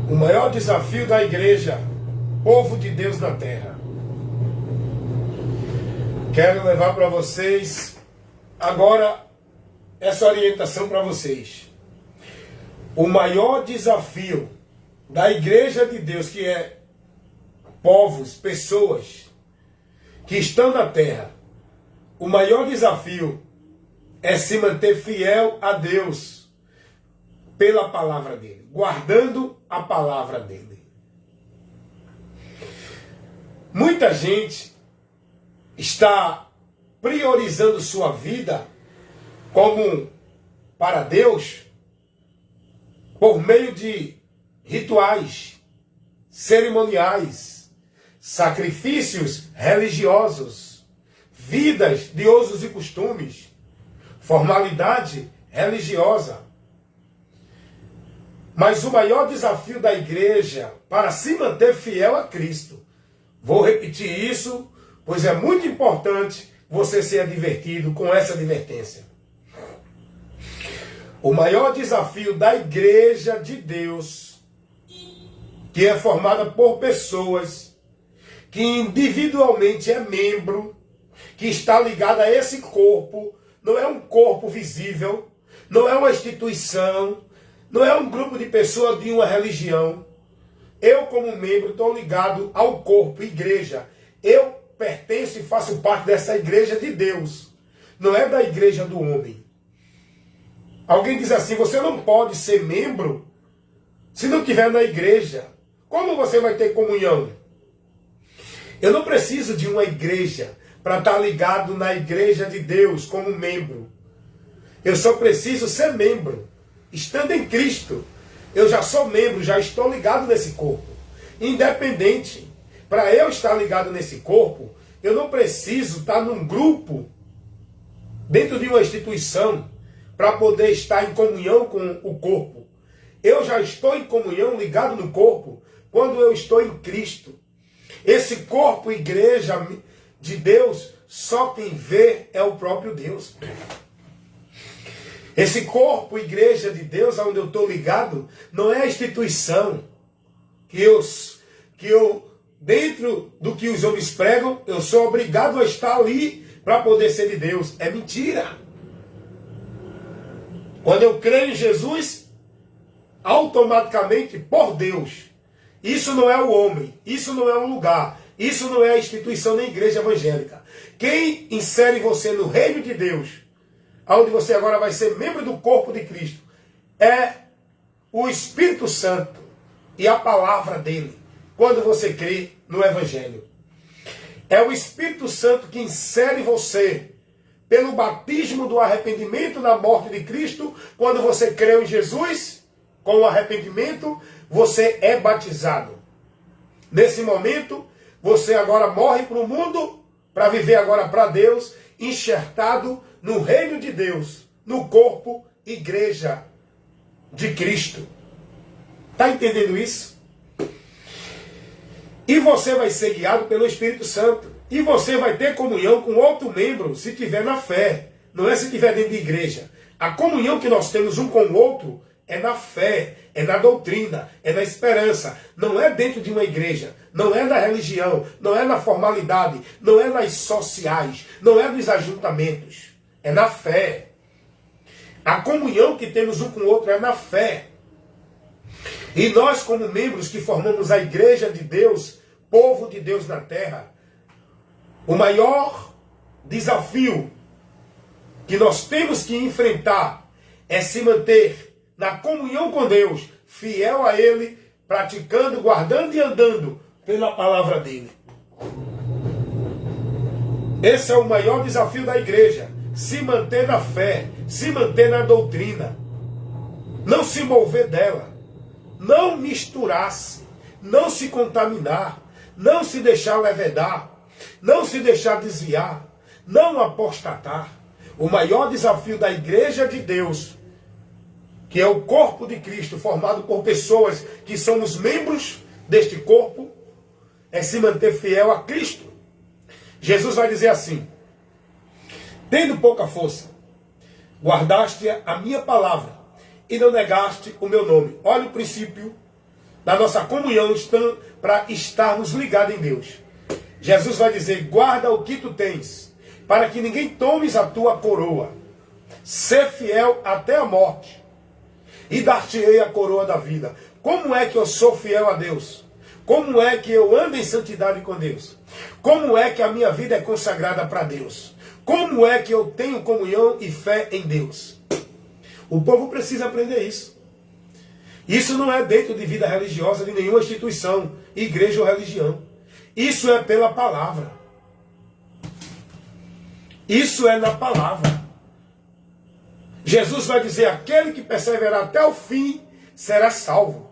O maior desafio da igreja, povo de Deus na terra. Quero levar para vocês agora essa orientação para vocês. O maior desafio da igreja de Deus, que é povos, pessoas que estão na terra, o maior desafio é se manter fiel a Deus pela palavra dele, guardando a palavra dele. Muita gente está priorizando sua vida como para Deus por meio de rituais, cerimoniais, sacrifícios religiosos, vidas de usos e costumes, formalidade religiosa. Mas o maior desafio da igreja para se manter fiel a Cristo, vou repetir isso, pois é muito importante você ser advertido com essa advertência. O maior desafio da igreja de Deus, que é formada por pessoas que individualmente é membro, que está ligada a esse corpo, não é um corpo visível, não é uma instituição, não é um grupo de pessoas de uma religião. Eu, como membro, estou ligado ao corpo, igreja. Eu pertenço e faço parte dessa igreja de Deus. Não é da igreja do homem. Alguém diz assim, você não pode ser membro se não estiver na igreja. Como você vai ter comunhão? Eu não preciso de uma igreja para estar ligado na igreja de Deus como membro. Eu só preciso ser membro. Estando em Cristo, eu já sou membro, já estou ligado nesse corpo. Independente, para eu estar ligado nesse corpo, eu não preciso estar num grupo, dentro de uma instituição, para poder estar em comunhão com o corpo. Eu já estou em comunhão, ligado no corpo, quando eu estou em Cristo. Esse corpo, igreja de Deus, só quem vê é o próprio Deus. Esse corpo, igreja de Deus, onde eu estou ligado, não é a instituição que eu, dentro do que os homens pregam, eu sou obrigado a estar ali para poder ser de Deus. É mentira. Quando eu creio em Jesus, automaticamente, por Deus. Isso não é o homem, isso não é um lugar, isso não é a instituição da igreja evangélica. Quem insere você no reino de Deus, onde você agora vai ser membro do corpo de Cristo, é o Espírito Santo e a palavra dele, quando você crê no Evangelho. É o Espírito Santo que insere você pelo batismo do arrependimento na morte de Cristo. Quando você crê em Jesus, com o arrependimento, você é batizado. Nesse momento, você agora morre para o mundo, para viver agora para Deus, enxertado no reino de Deus, no corpo, igreja de Cristo. Está entendendo isso? E você vai ser guiado pelo Espírito Santo. E você vai ter comunhão com outro membro, se tiver na fé. Não é se tiver dentro de igreja. A comunhão que nós temos um com o outro é na fé, é na doutrina, é na esperança. Não é dentro de uma igreja, não é na religião, não é na formalidade, não é nas sociais, não é nos ajuntamentos. É na fé. A comunhão que temos um com o outro é na fé. E nós, como membros que formamos a igreja de Deus, povo de Deus na terra, o maior desafio que nós temos que enfrentar é se manter na comunhão com Deus, fiel a Ele, praticando, guardando e andando pela palavra dEle. Esse é o maior desafio da igreja. Se manter na fé, se manter na doutrina, não se mover dela, não misturar-se, não se contaminar, não se deixar levedar, não se deixar desviar, não apostatar. O maior desafio da igreja de Deus, que é o corpo de Cristo, formado por pessoas que somos membros deste corpo, é se manter fiel a Cristo. Jesus vai dizer assim: tendo pouca força, guardaste a minha palavra e não negaste o meu nome. Olha o princípio da nossa comunhão, para estarmos ligados em Deus. Jesus vai dizer: guarda o que tu tens, para que ninguém tomes a tua coroa. Ser fiel até a morte, e dar-te-ei a coroa da vida. Como é que eu sou fiel a Deus? Como é que eu ando em santidade com Deus? Como é que a minha vida é consagrada para Deus? Como é que eu tenho comunhão e fé em Deus? O povo precisa aprender isso. Isso não é dentro de vida religiosa de nenhuma instituição, igreja ou religião. Isso é pela palavra. Isso é na palavra. Jesus vai dizer: aquele que perseverar até o fim será salvo.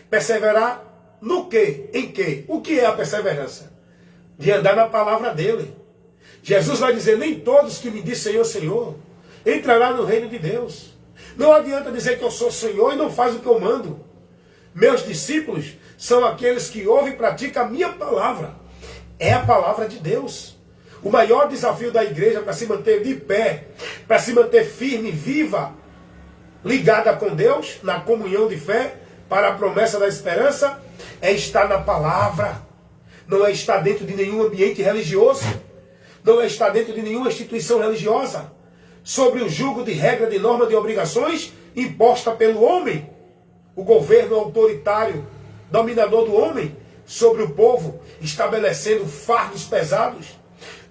Perseverar no quê? Em quê? O que é a perseverança? De andar na palavra dele. Jesus vai dizer: nem todos que me dizem Senhor, Senhor, entrará no reino de Deus. Não adianta dizer que eu sou Senhor e não faz o que eu mando. Meus discípulos são aqueles que ouvem e praticam a minha palavra. É a palavra de Deus. O maior desafio da igreja para se manter de pé, para se manter firme, viva, ligada com Deus, na comunhão de fé, para a promessa da esperança, é estar na palavra. Não é estar dentro de nenhum ambiente religioso. Não é estar dentro de nenhuma instituição religiosa, sobre o jugo de regra, de norma, de obrigações imposta pelo homem, o governo autoritário, dominador do homem, sobre o povo, estabelecendo fardos pesados,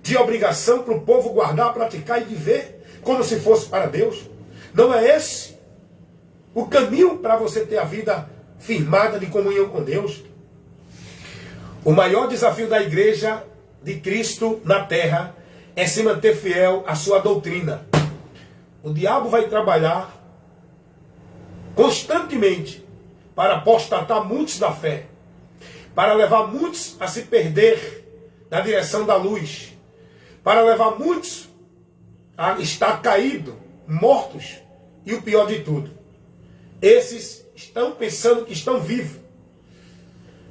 de obrigação para o povo guardar, praticar e viver, como se fosse para Deus. Não é esse o caminho para você ter a vida firmada de comunhão com Deus. O maior desafio da igreja de Cristo na terra é se manter fiel à sua doutrina. O diabo vai trabalhar constantemente para apostatar muitos da fé, para levar muitos a se perder na direção da luz, para levar muitos a estar caídos, mortos, e o pior de tudo, esses estão pensando que estão vivos,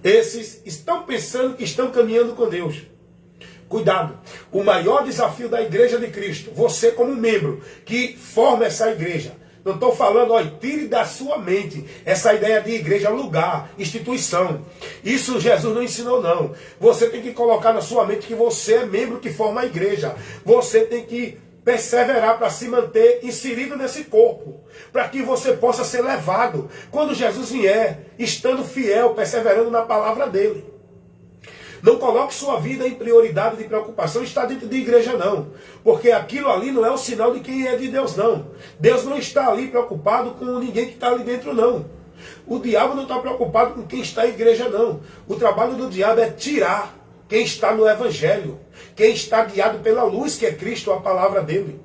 esses estão pensando que estão caminhando com Deus. Cuidado, o maior desafio da igreja de Cristo, você como membro que forma essa igreja, não estou falando, tire da sua mente essa ideia de igreja, lugar, instituição. Isso Jesus não ensinou, não. Você tem que colocar na sua mente que você é membro que forma a igreja. Você tem que perseverar para se manter inserido nesse corpo, para que você possa ser levado quando Jesus vier, estando fiel, perseverando na palavra dele. Não coloque sua vida em prioridade de preocupação estar dentro de igreja, não. Porque aquilo ali não é o sinal de quem é de Deus, não. Deus não está ali preocupado com ninguém que está ali dentro, não. O diabo não está preocupado com quem está em igreja, não. O trabalho do diabo é tirar quem está no evangelho, quem está guiado pela luz, que é Cristo, a palavra dele.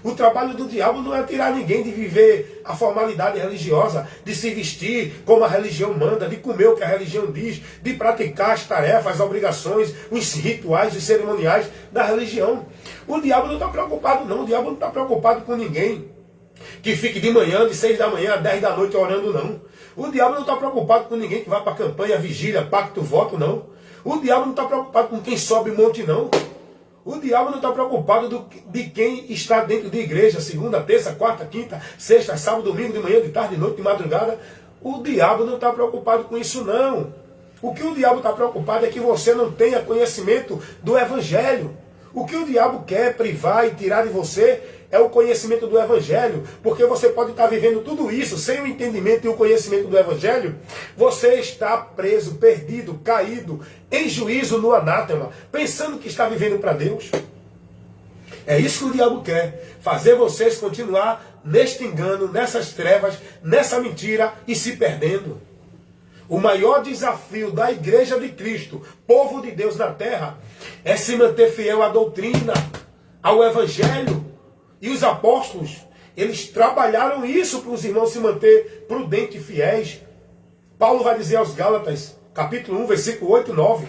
O trabalho do diabo não é tirar ninguém de viver a formalidade religiosa, de se vestir como a religião manda, de comer o que a religião diz, de praticar as tarefas, as obrigações, os rituais, os cerimoniais da religião. O diabo não está preocupado, não. O diabo não está preocupado com ninguém que fique de manhã, de 6 da manhã a 10 da noite orando, não. O diabo não está preocupado com ninguém que vá para a campanha, vigília, pacto, voto, não. O diabo não está preocupado com quem sobe monte, não. O diabo não está preocupado de quem está dentro de igreja, segunda, terça, quarta, quinta, sexta, sábado, domingo, de manhã, de tarde, de noite, de madrugada. O diabo não está preocupado com isso, não. O que o diabo está preocupado é que você não tenha conhecimento do evangelho. O que o diabo quer privar e tirar de você é o conhecimento do evangelho, porque você pode estar vivendo tudo isso sem o entendimento e o conhecimento do evangelho. Você está preso, perdido, caído, em juízo no anátema, pensando que está vivendo para Deus. É isso que o diabo quer, fazer vocês continuar neste engano, nessas trevas, nessa mentira e se perdendo. O maior desafio da igreja de Cristo, povo de Deus na terra, é se manter fiel à doutrina, ao evangelho. E os apóstolos, eles trabalharam isso para os irmãos se manter prudentes e fiéis. Paulo vai dizer aos Gálatas, capítulo 1, versículo 8 e 9.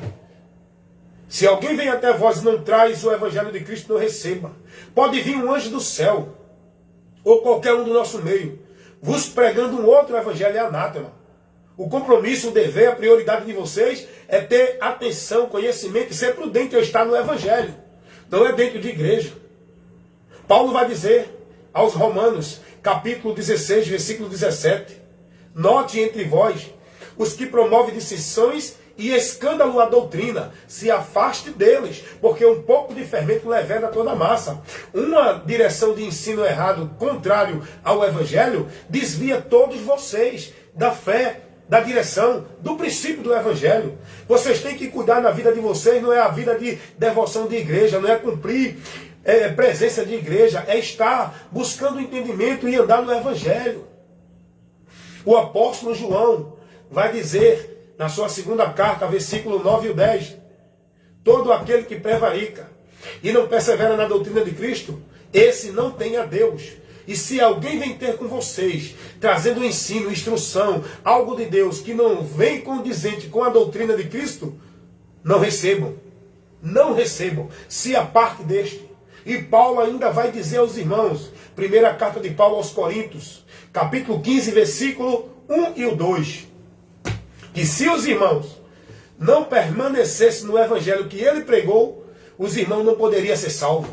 Se alguém vem até vós e não traz o evangelho de Cristo, não receba. Pode vir um anjo do céu, ou qualquer um do nosso meio, vos pregando um outro evangelho, é anátema. O compromisso, o dever, a prioridade de vocês é ter atenção, conhecimento e ser prudente ao estar no evangelho. Não é dentro de igreja. Paulo vai dizer aos Romanos, capítulo 16, versículo 17. Note entre vós os que promovem dissensões e escândalo à doutrina. Se afaste deles, porque um pouco de fermento leveda toda a massa. Uma direção de ensino errado, contrário ao Evangelho, desvia todos vocês da fé, da direção, do princípio do Evangelho. Vocês têm que cuidar na vida de vocês, não é a vida de devoção de igreja, não é cumprir presença de igreja, é estar buscando entendimento e andar no Evangelho. O apóstolo João vai dizer na sua segunda carta, versículo 9 e 10, todo aquele que prevarica e não persevera na doutrina de Cristo, esse não tem a Deus. E se alguém vem ter com vocês, trazendo ensino, instrução, algo de Deus que não vem condizente com a doutrina de Cristo, não recebam. Não recebam. Se aparte deste. E Paulo ainda vai dizer aos irmãos, primeira carta de Paulo aos Coríntios, capítulo 15, versículo 1 e o 2, que se os irmãos não permanecessem no evangelho que ele pregou, os irmãos não poderiam ser salvos.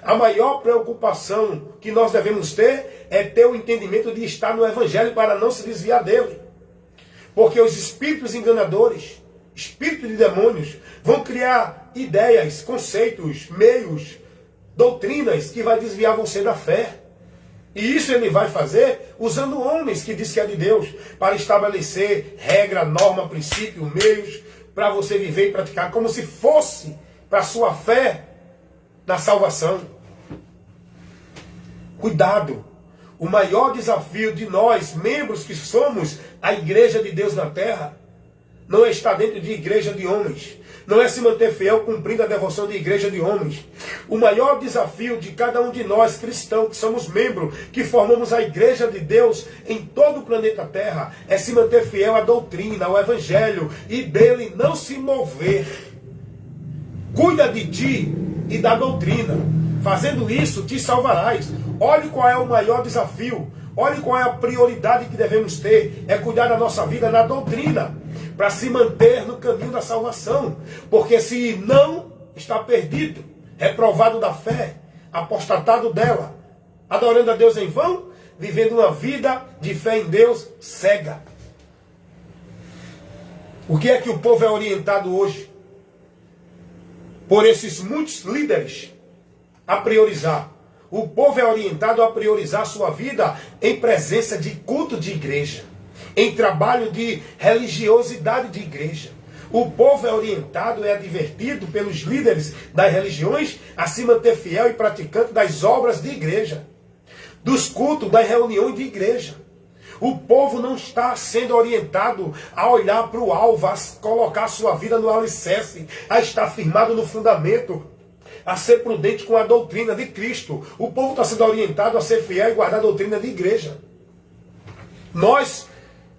A maior preocupação que nós devemos ter é ter o entendimento de estar no evangelho para não se desviar dele. Porque os espíritos enganadores, espíritos de demônios, vão criar ideias, conceitos, meios, doutrinas que vai desviar você da fé. E isso ele vai fazer usando homens que diz que é de Deus, para estabelecer regra, norma, princípio, meios, para você viver e praticar como se fosse para a sua fé na salvação. Cuidado! O maior desafio de nós, membros que somos a igreja de Deus na terra, não é estar dentro de igreja de homens. Não é se manter fiel cumprindo a devoção de igreja de homens. O maior desafio de cada um de nós cristãos, que somos membros, que formamos a igreja de Deus em todo o planeta Terra, é se manter fiel à doutrina, ao evangelho, e dele não se mover. Cuida de ti e da doutrina. Fazendo isso, te salvarás. Olhe qual é o maior desafio. Olhe qual é a prioridade que devemos ter. É cuidar da nossa vida na doutrina, para se manter no caminho da salvação. Porque se não, está perdido, reprovado da fé, apostatado dela, adorando a Deus em vão, vivendo uma vida de fé em Deus cega. O que é que o povo é orientado hoje? Por esses muitos líderes a priorizar. O povo é orientado a priorizar a sua vida em presença de culto de igreja, em trabalho de religiosidade de igreja. O povo é orientado, é advertido pelos líderes das religiões a se manter fiel e praticante das obras de igreja, dos cultos, das reuniões de igreja. O povo não está sendo orientado a olhar para o alvo, a colocar a sua vida no alicerce, a estar firmado no fundamento, a ser prudente com a doutrina de Cristo. O povo está sendo orientado a ser fiel e guardar a doutrina de igreja. Nós,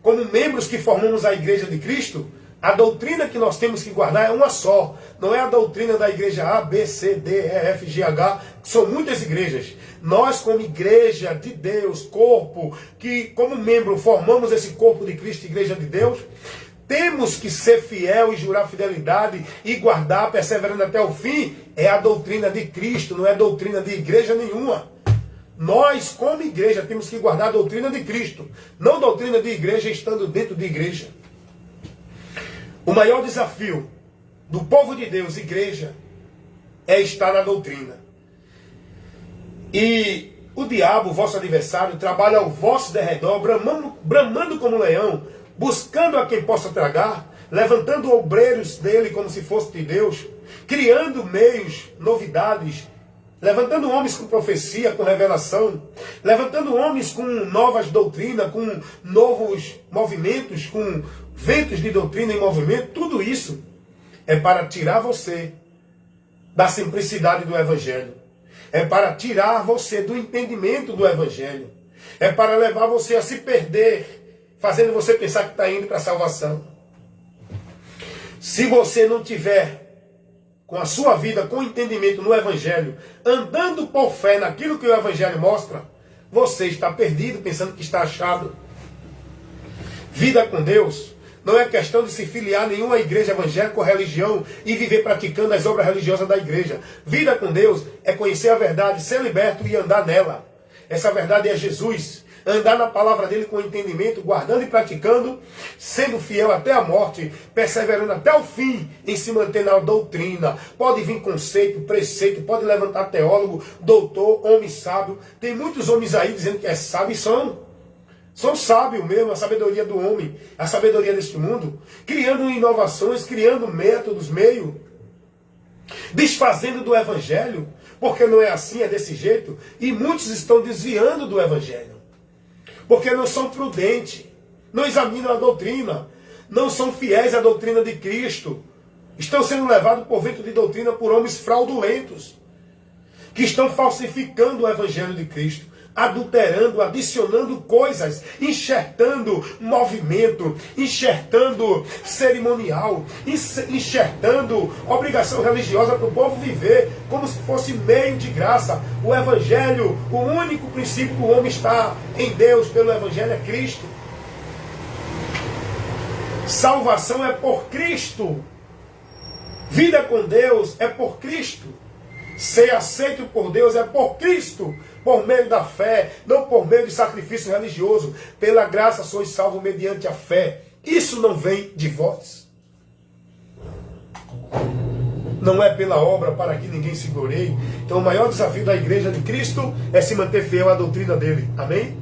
como membros que formamos a igreja de Cristo, a doutrina que nós temos que guardar é uma só. Não é a doutrina da igreja A, B, C, D, E, F, G, H, que são muitas igrejas. Nós, como igreja de Deus, corpo, que como membro formamos esse corpo de Cristo, igreja de Deus, temos que ser fiel e jurar fidelidade e guardar, perseverando até o fim. É a doutrina de Cristo, não é doutrina de igreja nenhuma. Nós, como igreja, temos que guardar a doutrina de Cristo, não doutrina de igreja estando dentro de igreja. O maior desafio do povo de Deus, igreja, é estar na doutrina. E o diabo, vosso adversário, trabalha ao vosso derredor, bramando como leão, buscando a quem possa tragar, levantando obreiros dele como se fosse de Deus, criando meios, novidades, levantando homens com profecia, com revelação, levantando homens com novas doutrinas, com novos movimentos, com ventos de doutrina em movimento. Tudo isso é para tirar você da simplicidade do Evangelho. É para tirar você do entendimento do Evangelho. É para levar você a se perder, fazendo você pensar que está indo para a salvação. Se você não tiver com a sua vida, com entendimento no Evangelho, andando por fé naquilo que o Evangelho mostra, você está perdido, pensando que está achado. Vida com Deus não é questão de se filiar a nenhuma igreja evangélica ou religião e viver praticando as obras religiosas da igreja. Vida com Deus é conhecer a verdade, ser liberto e andar nela. Essa verdade é Jesus. andar na palavra dele com entendimento, guardando e praticando, sendo fiel até a morte, perseverando até o fim em se manter na doutrina. Pode vir conceito, preceito, pode levantar teólogo, doutor, homem sábio. Tem muitos homens aí dizendo que é sábio e são sábios mesmo, a sabedoria do homem, a sabedoria deste mundo, criando inovações, criando métodos, meio, desfazendo do evangelho, porque não é assim, é desse jeito, e muitos estão desviando do evangelho, porque não são prudentes, não examinam a doutrina, não são fiéis à doutrina de Cristo, estão sendo levados por vento de doutrina por homens fraudulentos, que estão falsificando o evangelho de Cristo, adulterando, adicionando coisas, enxertando movimento, enxertando cerimonial, enxertando obrigação religiosa para o povo viver como se fosse meio de graça. O evangelho, o único princípio que o homem está em Deus pelo evangelho é Cristo. Salvação é por Cristo. Vida com Deus é por Cristo. Ser aceito por Deus é por Cristo, por meio da fé, não por meio de sacrifício religioso. Pela graça sois salvos mediante a fé. Isso não vem de vós. Não é pela obra para que ninguém se glorie. Então o maior desafio da igreja de Cristo é se manter fiel à doutrina dele. Amém?